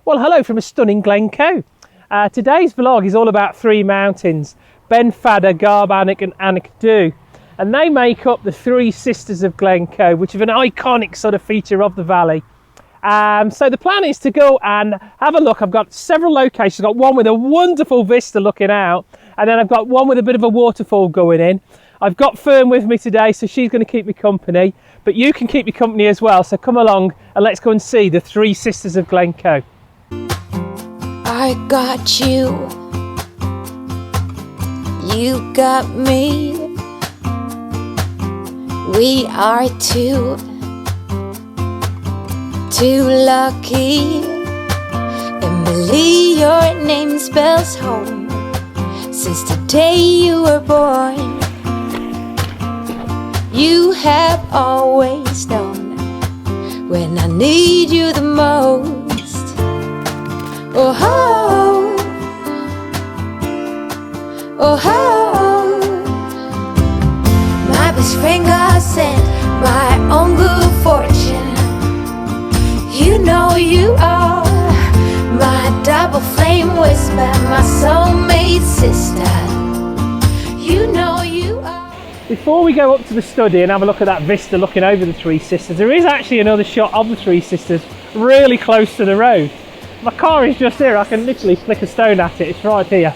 Well, hello from a stunning Glencoe. Today's vlog is all about three mountains, Ben Fadder, Garb Annick and Annick Dhu. And they make up the Three Sisters of Glencoe, which is an iconic sort of feature of the valley. So the plan is to go and have a look. I've got several locations. I've got one with a wonderful vista looking out, and then I've got one with a bit of a waterfall going in. I've got Fern with me today, so she's going to keep me company, but you can keep me company as well. So come along and let's go and see the Three Sisters of Glencoe. I got you, you got me, we are two lucky. Emily, your name spells home since the day you were born. You have always known when I need you the most. Oh ho, oh ho. My best friend God sent my own good fortune. You know you are my double flame whisper, my soulmate sister. You know you are. Before we go up to the study and have a look at that vista looking over the Three Sisters, there is actually another shot of the Three Sisters really close to the road. My car is just here, I can literally flick a stone at it, it's right here.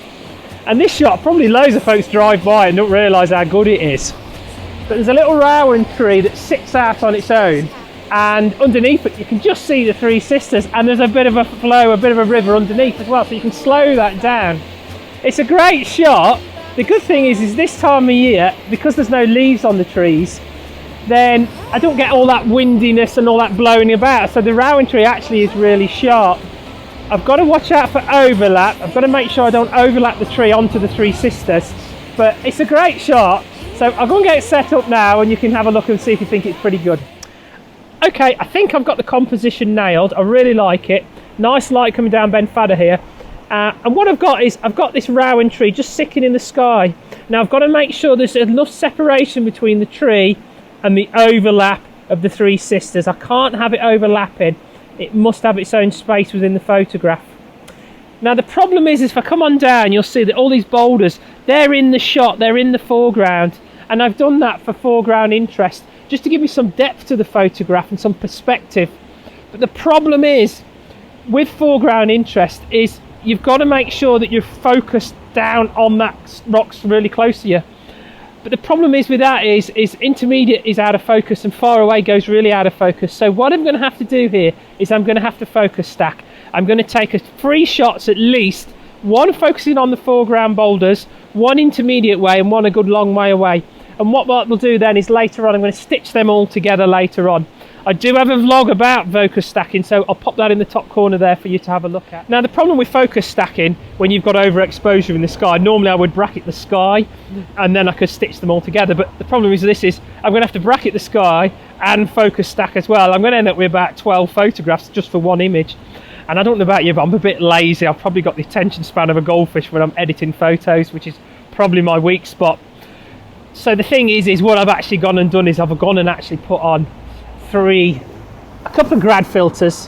And this shot, probably loads of folks drive by and don't realise how good it is. But there's a little rowan tree that sits out on its own, and underneath it you can just see the Three Sisters, and there's a bit of a flow, a bit of a river underneath as well, so you can slow that down. It's a great shot. The good thing is this time of year, because there's no leaves on the trees, then I don't get all that windiness and all that blowing about, so the rowan tree actually is really sharp. I've got to watch out for overlap. I've got to make sure I don't overlap the tree onto the Three Sisters, but it's a great shot. So I'll go and get it set up now and you can have a look and see if you think it's pretty good. Okay, I think I've got the composition nailed. I really like it. Nice light coming down Ben Fadder here. And what I've got is, I've got this rowan tree just sitting in the sky. Now I've got to make sure there's enough separation between the tree and the overlap of the Three Sisters. I can't have it overlapping. It must have its own space within the photograph. Now the problem is if I come on down, you'll see that all these boulders, they're in the shot, they're in the foreground, and I've done that for foreground interest, just to give me some depth to the photograph and some perspective. But the problem is, with foreground interest, is you've got to make sure that you're focused down on that rocks really close to you. But the problem is with that is intermediate is out of focus and far away goes really out of focus. So what I'm going to have to do here is I'm going to have to focus stack. I'm going to take 3 shots at least, one focusing on the foreground boulders, one intermediate way and one a good long way away. And what we'll do then is later on I'm going to stitch them all together later on. I do have a vlog about focus stacking, so I'll pop that in the top corner there for you to have a look at. Now the problem with focus stacking, when you've got overexposure in the sky, normally I would bracket the sky and then I could stitch them all together, but the problem is this is, I'm going to have to bracket the sky and focus stack as well. I'm going to end up with about 12 photographs just for one image. And I don't know about you, but I'm a bit lazy. I've probably got the attention span of a goldfish when I'm editing photos, which is probably my weak spot. So the thing is what I've actually gone and done is I've gone and actually put on a couple of grad filters,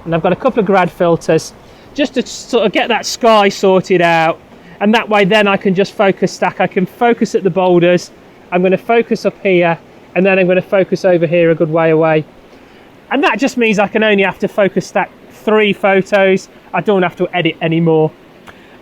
and I've got a couple of grad filters just to sort of get that sky sorted out, and that way then I can just focus stack. I can focus at the boulders, I'm going to focus up here, and then I'm going to focus over here a good way away, and that just means I can only have to focus stack 3 photos. I don't have to edit anymore.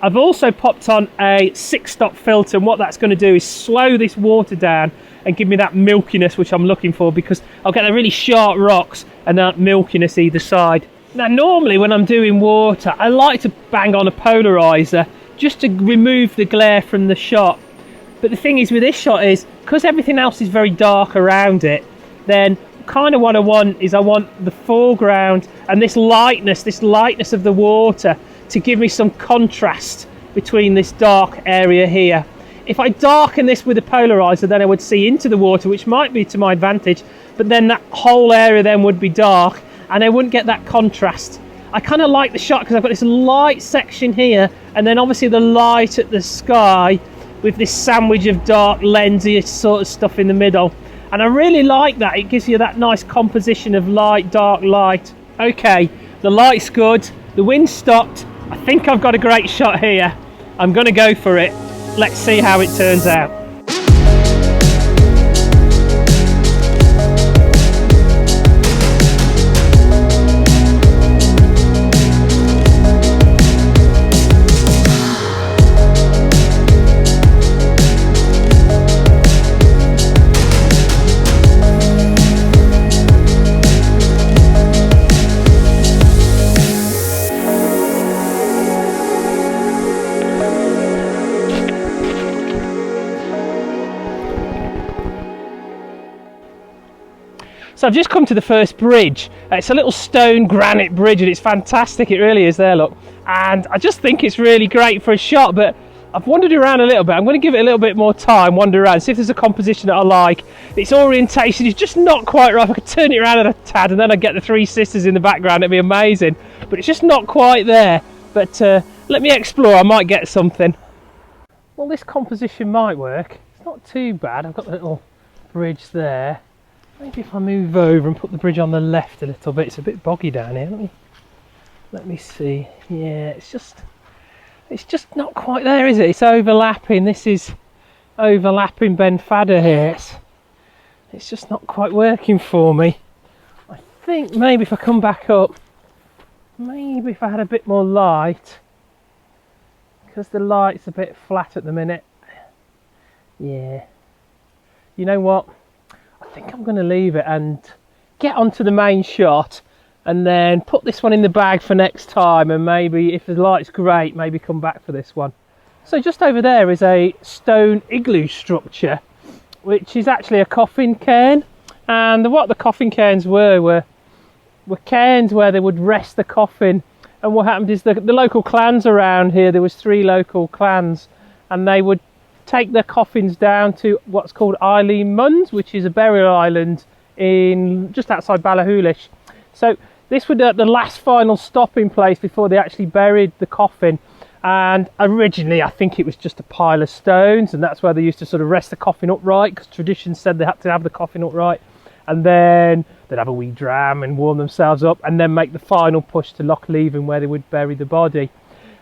I've also popped on a 6-stop filter, and what that's going to do is slow this water down and give me that milkiness which I'm looking for, because I'll get the really sharp rocks and that milkiness either side. Now normally when I'm doing water, I like to bang on a polarizer just to remove the glare from the shot. But the thing is with this shot is, because everything else is very dark around it, then kind of what I want is I want the foreground and this lightness of the water to give me some contrast between this dark area here. If I darken this with a polarizer, then I would see into the water, which might be to my advantage, but then that whole area then would be dark and I wouldn't get that contrast. I kind of like the shot because I've got this light section here and then obviously the light at the sky with this sandwich of dark lensy sort of stuff in the middle. And I really like that. It gives you that nice composition of light, dark light. Okay, the light's good. The wind stopped. I think I've got a great shot here. I'm going to go for it. Let's see how it turns out. So I've just come to the first bridge. It's a little stone granite bridge and it's fantastic, it really is there, look. And I just think it's really great for a shot, but I've wandered around a little bit. I'm going to give it a little bit more time, wander around, see if there's a composition that I like. Its orientation is just not quite right. If I could turn it around a tad and then I'd get the Three Sisters in the background, it'd be amazing. But it's just not quite there. But let me explore, I might get something. Well, this composition might work. It's not too bad. I've got the little bridge there. Maybe if I move over and put the bridge on the left a little bit. It's a bit boggy down here. Let me see. Yeah, it's just not quite there, is it? It's overlapping. This is overlapping Ben Fadder here. It's just not quite working for me. I think maybe if I come back up, maybe if I had a bit more light, because the light's a bit flat at the minute. Yeah. You know what? I think I'm going to leave it and get onto the main shot and then put this one in the bag for next time, and maybe if the light's great, maybe come back for this one. So just over there is a stone igloo structure, which is actually a coffin cairn. And what the coffin cairns were cairns where they would rest the coffin. And what happened is the local clans around here, there was 3 local clans, and they would take their coffins down to what's called Eileen Munns, which is a burial island in just outside Ballachulish. So this was the last final stopping place before they actually buried the coffin. And originally I think it was just a pile of stones, and that's where they used to sort of rest the coffin upright, because tradition said they had to have the coffin upright, and then they'd have a wee dram and warm themselves up and then make the final push to Loch Leven where they would bury the body.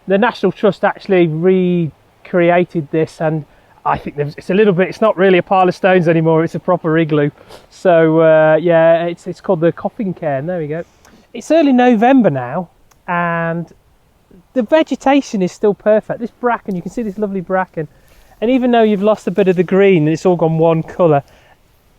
The National Trust actually recreated this, and I think it's a little bit, it's not really a pile of stones anymore, it's a proper igloo. So yeah, it's called the coffin cairn. There we go. It's early November now and the vegetation is still perfect. This bracken, you can see this lovely bracken, and even though you've lost a bit of the green and it's all gone one colour,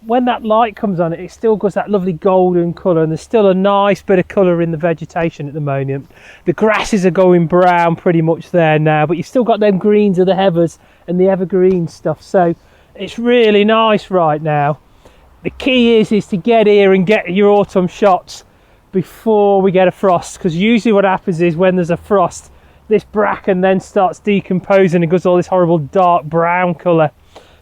when that light comes on it, it still goes that lovely golden colour, and there's still a nice bit of colour in the vegetation at the moment. The grasses are going brown pretty much there now, but you've still got them greens of the heathers and the evergreen stuff, so it's really nice right now. The key is to get here and get your autumn shots before we get a frost, because usually what happens is when there's a frost, this bracken then starts decomposing and goes all this horrible dark brown colour.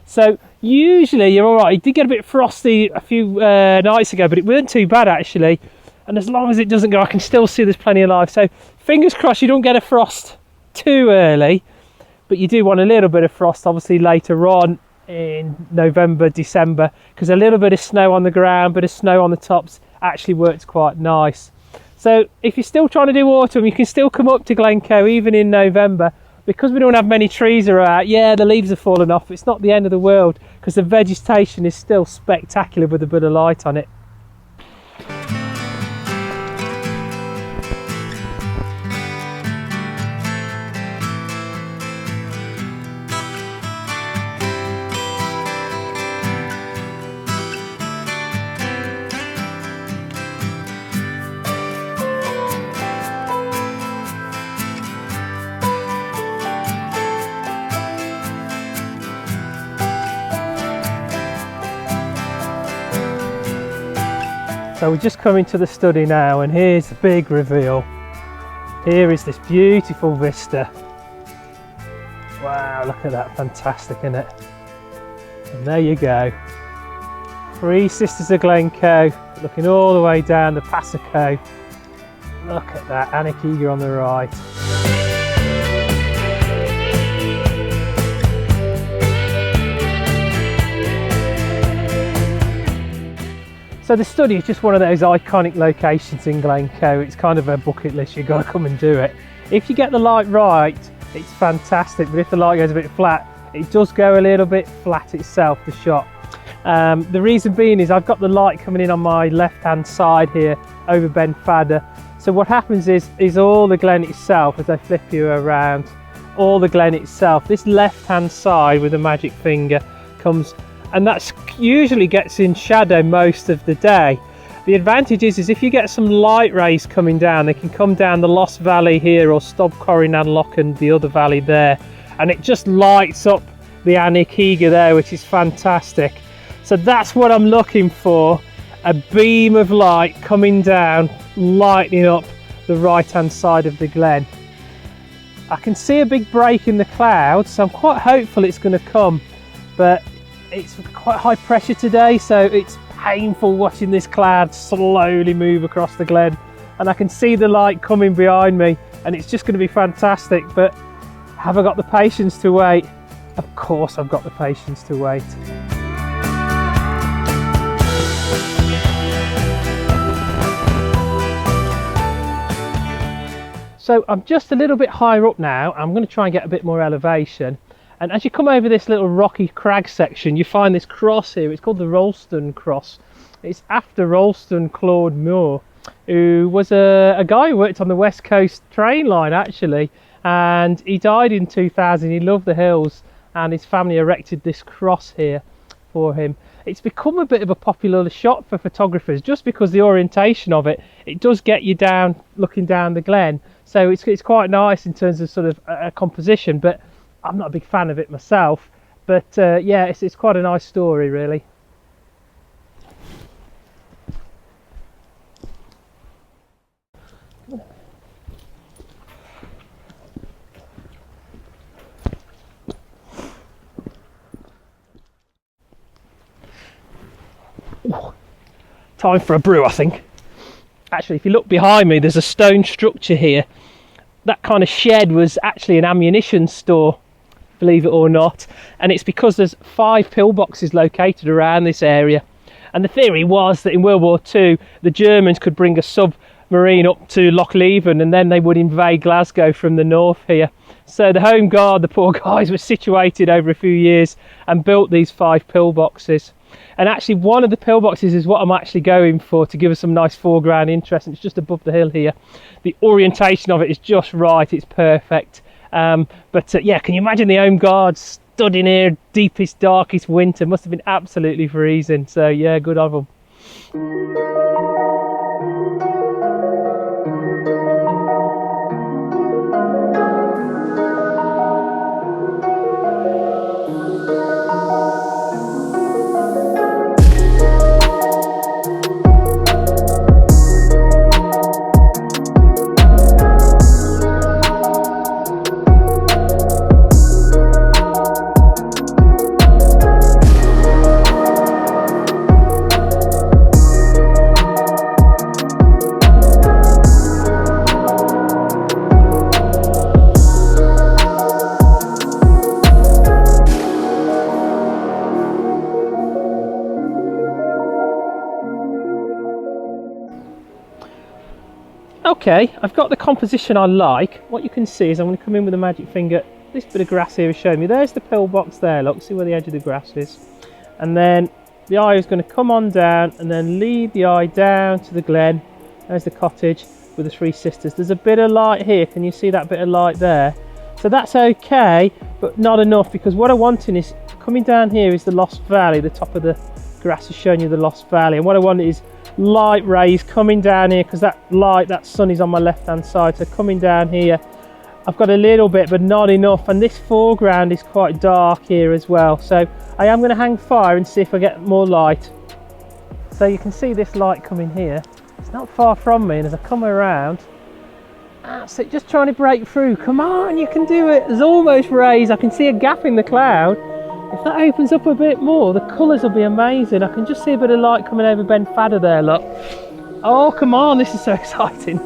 So usually you're all right. It did get a bit frosty a few nights ago, but it weren't too bad actually. And as long as it doesn't go, I can still see there's plenty of life. So fingers crossed you don't get a frost too early, but you do want a little bit of frost obviously later on in November, December, because a little bit of snow on the ground, bit of snow on the tops actually works quite nice. So if you're still trying to do autumn, you can still come up to Glencoe even in November. Because we don't have many trees around, yeah, the leaves have fallen off. It's not the end of the world, because the vegetation is still spectacular with a bit of light on it. So we're just coming to the study now, and here's the big reveal. Here is this beautiful vista. Wow, look at that, fantastic, isn't it? And there you go. Three Sisters of Glencoe, looking all the way down the Passaco. Look at that, Annakeeger on the right. So the study is just one of those iconic locations in Glencoe. It's kind of a bucket list, you've got to come and do it. If you get the light right, it's fantastic, but if the light goes a bit flat, it does go a little bit flat itself, the shot. The reason being is I've got the light coming in on my left hand side here over Ben Fadder. So what happens is all the glen itself, as I flip you around, all the glen itself, this left hand side with the magic finger comes, and that usually gets in shadow most of the day. The advantage is if you get some light rays coming down, they can come down the Lost Valley here or Stob Corrinan Loch and the other valley there, and it just lights up the Anikiga there, which is fantastic. So that's what I'm looking for, a beam of light coming down, lighting up the right hand side of the glen. I can see a big break in the clouds, so I'm quite hopeful it's going to come, but it's quite high pressure today, so it's painful watching this cloud slowly move across the glen, and I can see the light coming behind me, and it's just going to be fantastic. But have I got the patience to wait? Of course I've got the patience to wait. So I'm just a little bit higher up now. I'm going to try and get a bit more elevation. And as you come over this little rocky crag section, you find this cross here. It's called the Rollston Cross. It's after Rollston Claude Moore, who was a guy who worked on the West Coast train line actually. And he died in 2000. He loved the hills, and his family erected this cross here for him. It's become a bit of a popular shot for photographers just because the orientation of it does get you down, looking down the glen. So it's quite nice in terms of sort of a composition, but I'm not a big fan of it myself, but yeah, it's quite a nice story really. Ooh, time for a brew, I think. Actually, if you look behind me, there's a stone structure here. That kind of shed was actually an ammunition store, believe it or not, and it's because there's 5 pillboxes located around this area. And the theory was that in World War II the Germans could bring a submarine up to Loch Leven and then they would invade Glasgow from the north here. So the Home Guard, the poor guys, were situated over a few years and built these 5 pillboxes. And actually one of the pillboxes is what I'm actually going for to give us some nice foreground interest, and it's just above the hill here. The orientation of it is just right, it's perfect. But yeah, can you imagine the Home Guard stood in here deepest darkest winter? Must have been absolutely freezing. So yeah, good of them. Okay, I've got the composition I like. What you can see is I'm going to come in with a magic finger. This bit of grass here is showing me. There's the pillbox there, look, see where the edge of the grass is. And then the eye is going to come on down and then lead the eye down to the glen. There's the cottage with the Three Sisters. There's a bit of light here, can you see that bit of light there? So that's okay, but not enough, because what I want is, coming down here is the Lost Valley. The top of the grass is showing you the Lost Valley, and what I want is light rays coming down here, because that sun is on my left hand side. So coming down here I've got a little bit but not enough, and this foreground is quite dark here as well. So I am going to hang fire and see if I get more light. So you can see this light coming here, it's not far from me, and as I come around, so just trying to break through. Come on, you can do it. There's almost rays. I can see a gap in the cloud. If that opens up a bit more, the colours will be amazing. I can just see a bit of light coming over Ben Fadder there, look. Oh, come on, this is so exciting.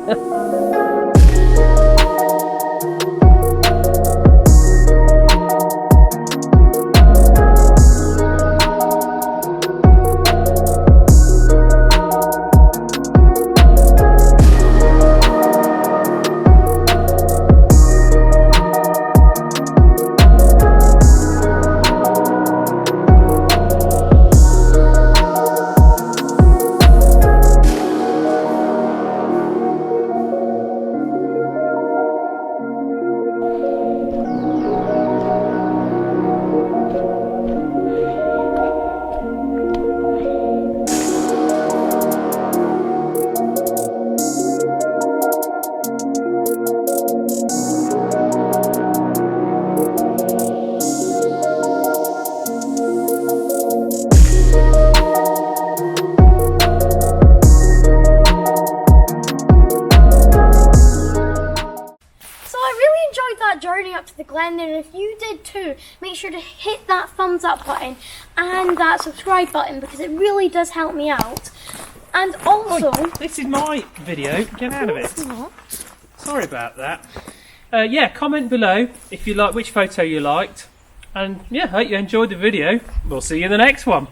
Journey up to the Glen, and if you did too, make sure to hit that thumbs up button and that subscribe button because it really does help me out. And also, this is my video. Get out of it. It's not. Sorry about that. Yeah, comment below if you like which photo you liked, and yeah, hope you enjoyed the video. We'll see you in the next one.